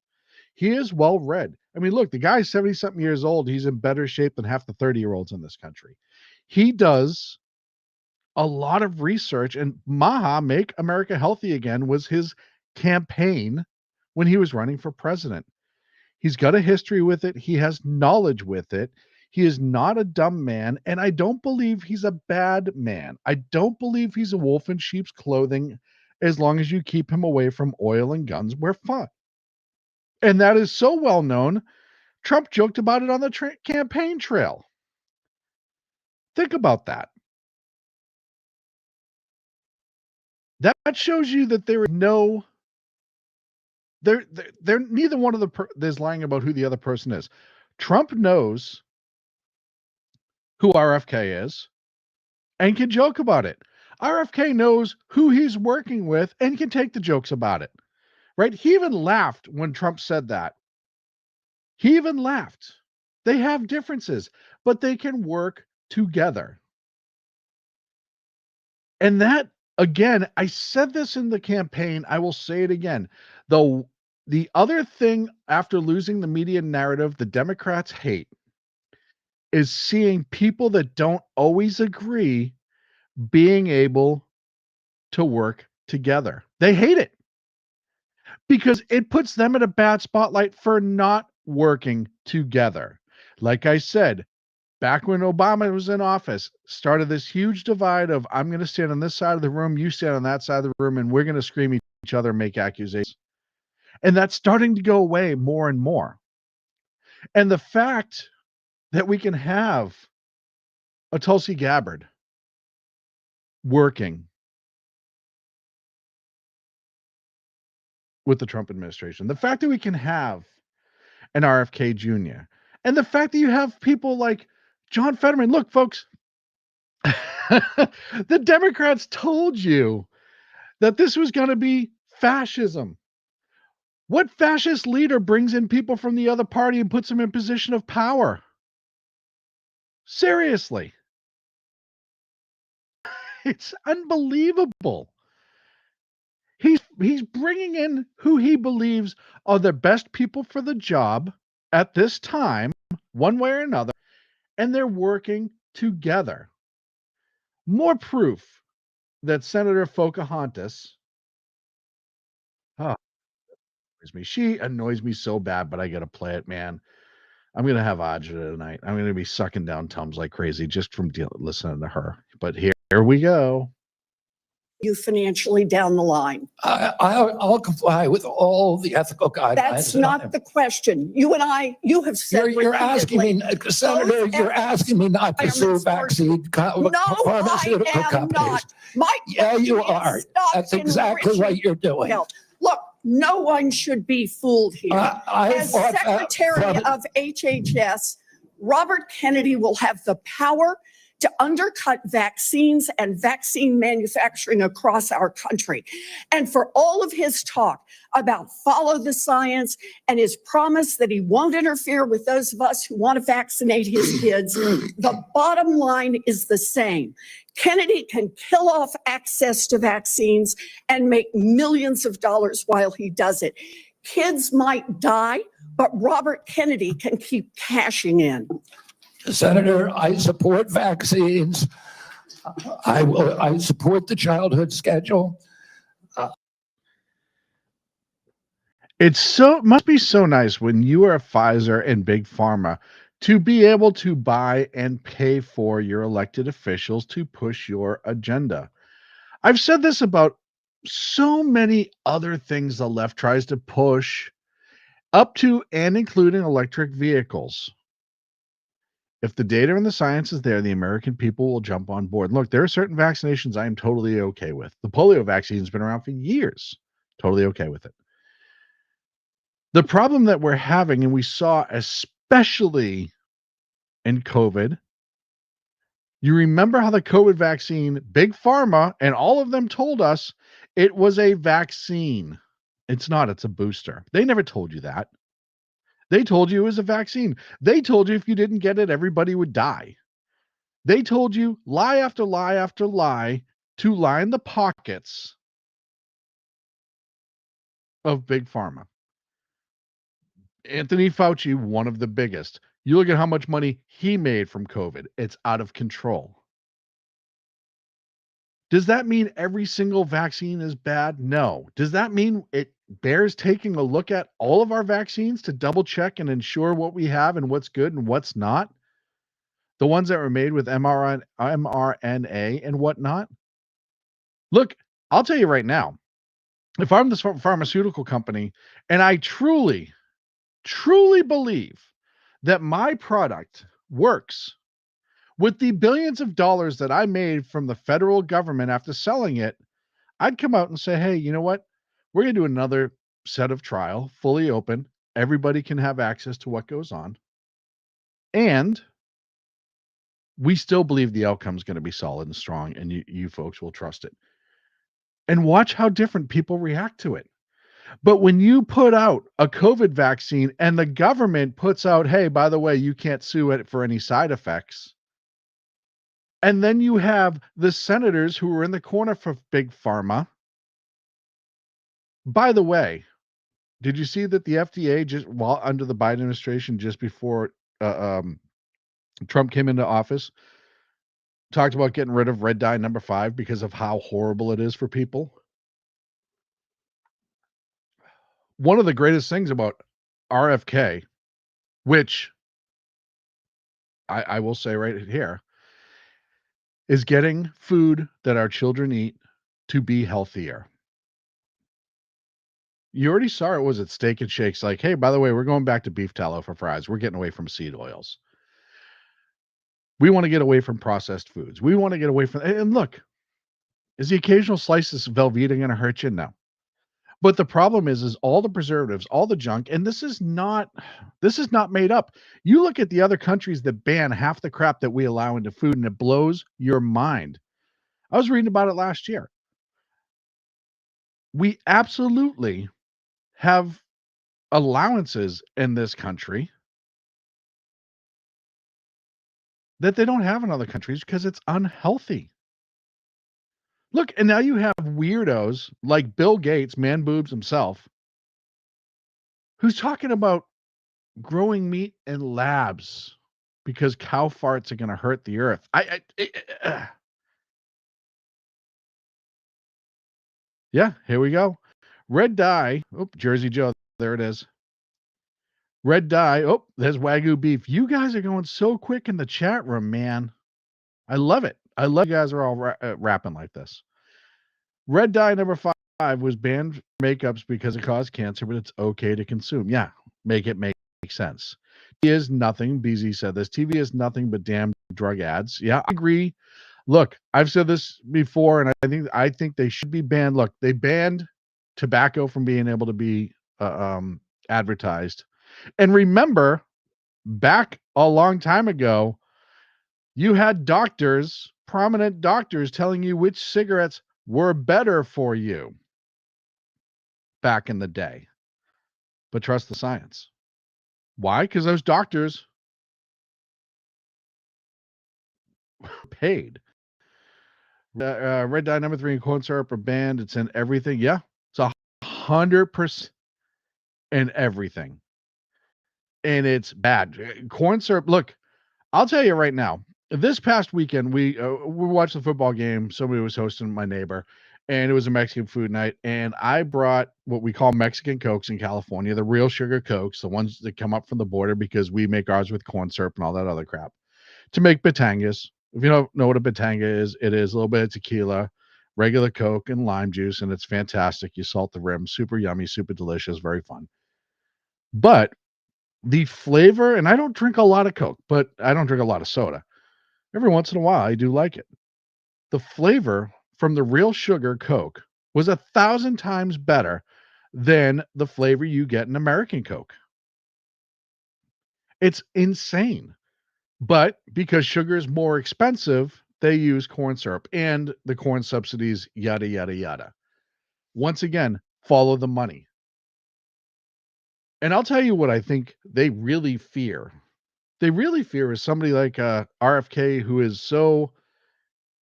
He is well read. I mean, look, the guy's 70-something years old. He's in better shape than half the 30-year-olds in this country. He does a lot of research, and Maha, Make America Healthy Again, was his campaign when he was running for president. He's got a history with it. He has knowledge with it. He is not a dumb man, and I don't believe he's a bad man. I don't believe he's a wolf in sheep's clothing. As long as you keep him away from oil and guns, we're fine. And that is so well known. Trump joked about it on the campaign trail. Think about that. That shows you that there is no. They're neither one of the is lying about who the other person is. Trump knows who RFK is and can joke about it. RFK knows who he's working with and can take the jokes about it. Right? He even laughed when Trump said that. He even laughed. They have differences, but they can work together. And that, again, I said this in the campaign. I will say it again. The other thing after losing the media narrative the Democrats hate is seeing people that don't always agree being able to work together. They hate it because it puts them in a bad spotlight for not working together. Like I said, back when Obama was in office, started this huge divide of I'm going to stand on this side of the room, you stand on that side of the room, and we're going to scream at each other and make accusations. And that's starting to go away more and more. And the fact that we can have a Tulsi Gabbard working with the Trump administration, the fact that we can have an RFK Jr., and the fact that you have people like John Fetterman. Look, folks, the Democrats told you that this was going to be fascism. What fascist leader brings in people from the other party and puts them in position of power? Seriously. It's unbelievable. He's bringing in who he believes are the best people for the job at this time, one way or another, and they're working together. More proof that Senator Pocahontas, she annoys me so bad, but I got to play it, man. I'm going to have Ajita tonight. I'm going to be sucking down Tums like crazy just from listening to her. But here we go. You financially down the line. I'll comply with all the ethical guidelines. That's not the question. You and I, you have said You're asking me, Senator, you're asking me not to sue vaccine pharmaceutical companies. Yeah, you are. That's exactly what you're doing. No. Look, no one should be fooled here. As Secretary of HHS, Robert Kennedy will have the power to undercut vaccines and vaccine manufacturing across our country. And for all of his talk about follow the science and his promise that he won't interfere with those of us who want to vaccinate his kids, the bottom line is the same. Kennedy can kill off access to vaccines and make millions of dollars while he does it. Kids might die, but Robert Kennedy can keep cashing in. Senator, I support vaccines. I support the childhood schedule. Must be so nice when you are Pfizer and Big Pharma to be able to buy and pay for your elected officials to push your agenda. I've said this about so many other things the left tries to push, up to and including electric vehicles. If the data and the science is there, the American people will jump on board. Look, there are certain vaccinations I am totally okay with. The polio vaccine has been around for years. Totally okay with it. The problem that we're having, and we saw especially in COVID, you remember how the COVID vaccine, Big Pharma, and all of them told us it was a vaccine. It's not, it's a booster. They never told you that. They told you it was a vaccine. They told you if you didn't get it, everybody would die. They told you lie after lie after lie to line the pockets of Big Pharma. Anthony Fauci, one of the biggest. You look at how much money he made from COVID. It's out of control. Does that mean every single vaccine is bad? No. Does that mean it bears taking a look at all of our vaccines to double check and ensure what we have and what's good and what's not? The ones that were made with mRNA and whatnot? Look, I'll tell you right now, if I'm this pharmaceutical company and I truly believe that my product works with the billions of dollars that I made from the federal government after selling it, I'd come out and say, hey, you know what? We're going to do another set of trial, fully open. Everybody can have access to what goes on. And we still believe the outcome is going to be solid and strong, and you folks will trust it. And watch how different people react to it. But when you put out a COVID vaccine and the government puts out, hey, by the way, you can't sue it for any side effects. And then you have the senators who are in the corner for Big Pharma. By the way, did you see that the FDA just while under the Biden administration, just before Trump came into office, talked about getting rid of red dye number 5 because of how horrible it is for people? One of the greatest things about RFK which I will say right here is getting food that our children eat to be healthier. You already saw it was at Steak and Shakes. Like, hey, by the way, we're going back to beef tallow for fries. We're getting away from seed oils. We want to get away from processed foods. We want to get away from, and look, is the occasional slice of Velveeta going to hurt you? No. But the problem is all the preservatives, all the junk, and this is not made up. You look at the other countries that ban half the crap that we allow into food, and it blows your mind. I was reading about it last year. We absolutely have allowances in this country that they don't have in other countries because it's unhealthy. Look, and now you have weirdos like Bill Gates, man boobs himself, who's talking about growing meat in labs because cow farts are going to hurt the earth. Yeah, here we go. Red dye. Oh, Jersey Joe. There it is. Red dye. Oh, there's Wagyu beef. You guys are going so quick in the chat room, man. I love it. I love you guys are all rapping like this. Red dye number 5 was banned from makeups because it caused cancer, but it's okay to consume. Yeah, make sense. TV is nothing. BZ said this. TV is nothing but damn drug ads. Yeah, I agree. Look, I've said this before, and I think they should be banned. Look, they banned tobacco from being able to be advertised. And remember, back a long time ago, you had doctors, prominent doctors, telling you which cigarettes were better for you back in the day. But trust the science. Why? Because those doctors paid. Red dye number 3 and corn syrup are banned. It's in everything. Yeah, it's 100% in everything. And it's bad. Corn syrup. Look, I'll tell you right now. This past weekend, we watched the football game. Somebody was hosting, my neighbor, and it was a Mexican food night. And I brought what we call Mexican Cokes in California, the real sugar Cokes, the ones that come up from the border because we make ours with corn syrup and all that other crap, to make batangas. If you don't know what a batanga is, it is a little bit of tequila, regular Coke, and lime juice, and it's fantastic. You salt the rim, super yummy, super delicious, very fun. But the flavor, and I don't drink a lot of Coke, but I don't drink a lot of soda. Every once in a while, I do like it. The flavor from the real sugar Coke was 1,000 times better than the flavor you get in American Coke. It's insane. But because sugar is more expensive, they use corn syrup and the corn subsidies, yada, yada, yada. Once again, follow the money. And I'll tell you what I think they really fear. They really fear is somebody like RFK, who is so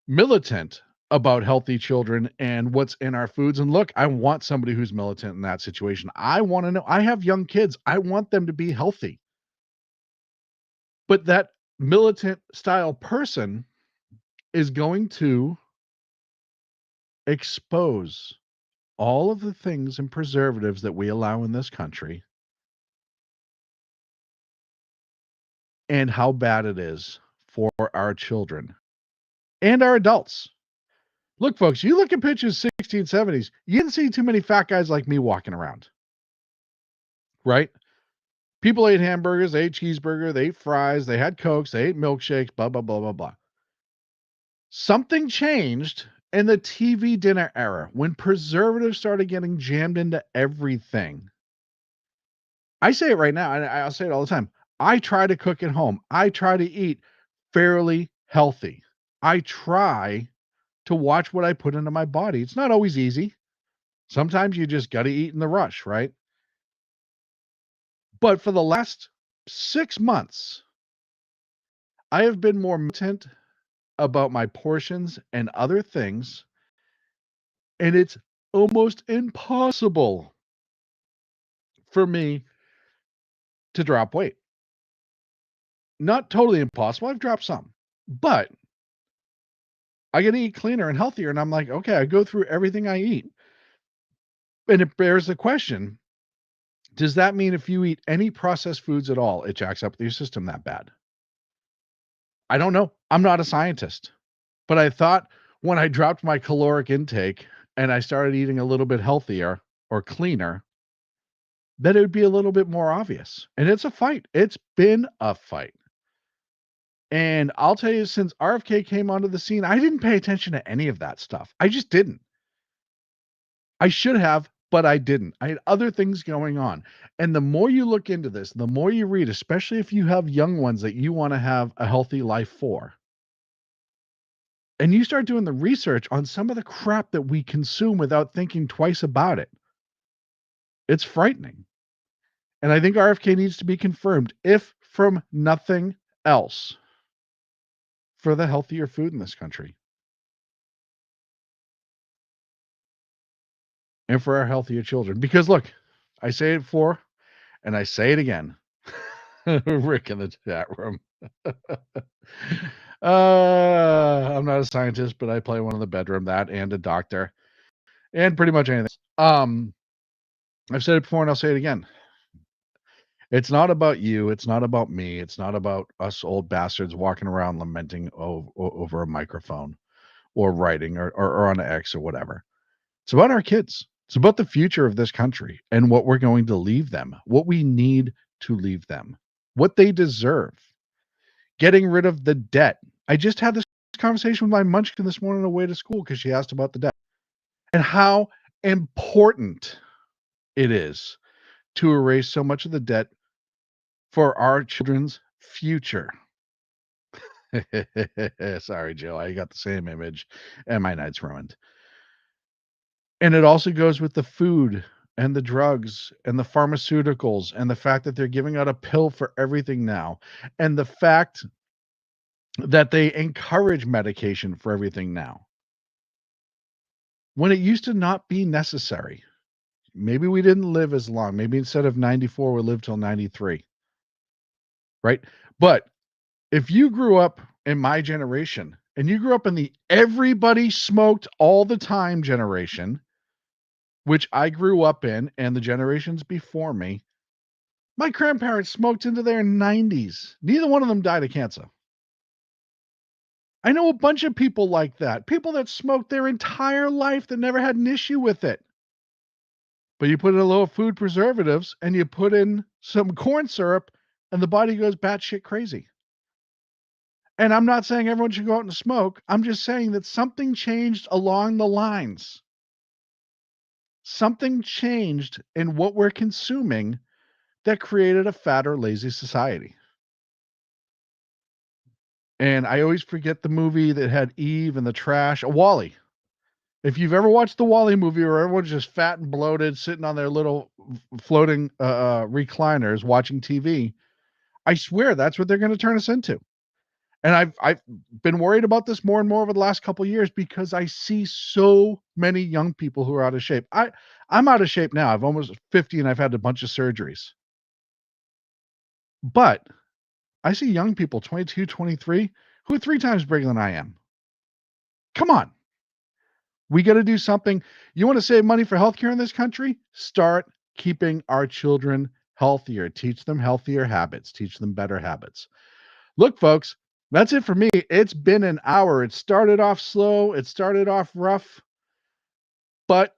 militant about healthy children and what's in our foods. And look, I want somebody who's militant in that situation. I want to know. I have young kids. I want them to be healthy. But that militant style person is going to expose all of the things and preservatives that we allow in this country and how bad it is for our children and our adults. Look, folks, you look at pictures 1670s, you didn't see too many fat guys like me walking around, right? People ate hamburgers, they ate cheeseburger, they ate fries, they had Cokes, they ate milkshakes, blah, blah, blah, blah, blah. Something changed in the TV dinner era when preservatives started getting jammed into everything. I say it right now, and I'll say it all the time. I try to cook at home. I try to eat fairly healthy. I try to watch what I put into my body. It's not always easy. Sometimes you just got to eat in the rush, right? But for the last 6 months, I have been more militant about my portions and other things, and it's almost impossible for me to drop weight. Not totally impossible. I've dropped some, but I got to eat cleaner and healthier. And I'm like, okay, I go through everything I eat. And it bears the question, Does that mean if you eat any processed foods at all, it jacks up your system that bad? I don't know. I'm not a scientist. But I thought when I dropped my caloric intake and I started eating a little bit healthier or cleaner, that it would be a little bit more obvious. And it's a fight. It's been a fight. And I'll tell you, since RFK came onto the scene, I didn't pay attention to any of that stuff. I just didn't. I should have, but I didn't. I had other things going on. And the more you look into this, the more you read, especially if you have young ones that you want to have a healthy life for, and you start doing the research on some of the crap that we consume without thinking twice about it, it's frightening. And I think RFK needs to be confirmed, if from nothing else, for the healthier food in this country. And for our healthier children. Because look, I say it before, and I say it again. Rick in the chat room. I'm not a scientist, but I play one in the bedroom, that and a doctor, and pretty much anything. I've said it before and I'll say it again. It's not about you. It's not about me. It's not about us old bastards walking around lamenting over a microphone or writing or on X or whatever. It's about our kids. It's about the future of this country and what we're going to leave them, what we need to leave them, what they deserve. Getting rid of the debt. I just had this conversation with my munchkin this morning on the way to school because she asked about the debt and how important it is to erase so much of the debt for our children's future. Sorry, Joe. I got the same image and my night's ruined. And it also goes with the food and the drugs and the pharmaceuticals and the fact that they're giving out a pill for everything now. And the fact that they encourage medication for everything now. When it used to not be necessary. Maybe we didn't live as long. Maybe instead of 94, we lived till 93. Right? But if you grew up in my generation and you grew up in the everybody smoked all the time generation, which I grew up in, and the generations before me, my grandparents smoked into their 90s. Neither one of them died of cancer. I know a bunch of people like that. People that smoked their entire life that never had an issue with it. But you put in a little food preservatives and you put in some corn syrup and the body goes batshit crazy. And I'm not saying everyone should go out and smoke. I'm just saying that something changed along the lines. Something changed in what we're consuming that created a fat or lazy society. And I always forget the movie that had Eve and the trash, WALL-E. If you've ever watched the WALL-E movie where everyone's just fat and bloated, sitting on their little floating recliners watching TV, I swear that's what they're going to turn us into. And I've been worried about this more and more over the last couple of years because I see so many young people who are out of shape. I'm out of shape now. I'm almost 50 and I've had a bunch of surgeries. But I see young people, 22, 23, who are 3 times bigger than I am. Come on. We got to do something. You want to save money for healthcare in this country? Start keeping our children healthier. Teach them healthier habits. Teach them better habits. Look, folks, that's it for me. It's been an hour. It started off slow. It started off rough. But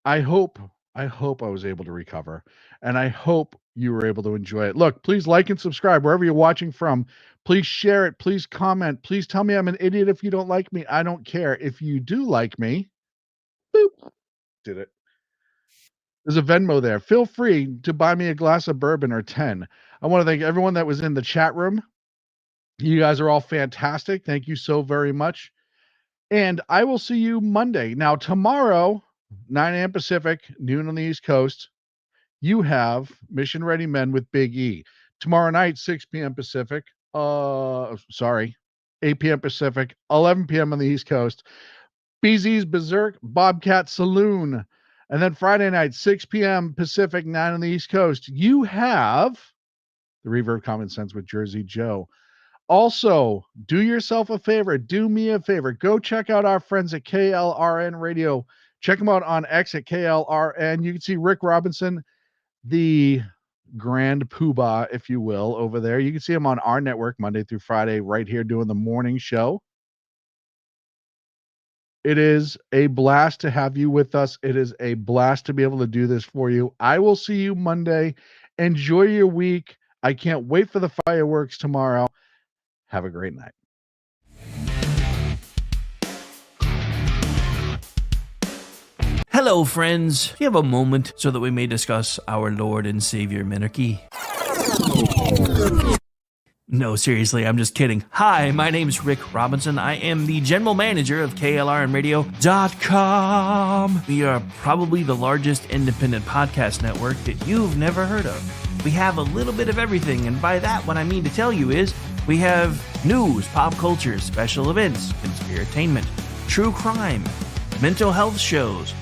I hope I was able to recover. And I hope you were able to enjoy it. Look, please like and subscribe wherever you're watching from. Please share it. Please comment. Please tell me I'm an idiot if you don't like me. I don't care. If you do like me, boop, did it. There's a Venmo there. Feel free to buy me a glass of bourbon or 10. I want to thank everyone that was in the chat room. You guys are all fantastic. Thank you so very much. And I will see you Monday. Now, tomorrow, 9 a.m. Pacific, noon on the East Coast, you have Mission Ready Men with Big E. Tomorrow night, 6 p.m. Pacific. 8 p.m. Pacific, 11 p.m. on the East Coast. BZ's Berserk Bobcat Saloon. And then Friday night, 6 p.m. Pacific, 9 on the East Coast, you have the Reverb Common Sense with Jersey Joe. Also, do yourself a favor. Do me a favor. Go check out our friends at KLRN Radio. Check them out on X at KLRN. You can see Rick Robinson the grand poobah, if you will, over there. You can see him on our network Monday through Friday right here doing the morning show. It is a blast to have you with us. It is a blast to be able to do this for you. I will see you Monday. Enjoy your week. I can't wait for the fireworks tomorrow. Have a great night. Hello, friends. Do you have a moment so that we may discuss our Lord and Savior Minarchy? No, seriously, I'm just kidding. Hi, my name's Rick Robinson. I am the general manager of KLRNradio.com. We are probably the largest independent podcast network that you've never heard of. We have a little bit of everything, and by that, what I mean to tell you is we have news, pop culture, special events, conspiratainment, true crime, mental health shows,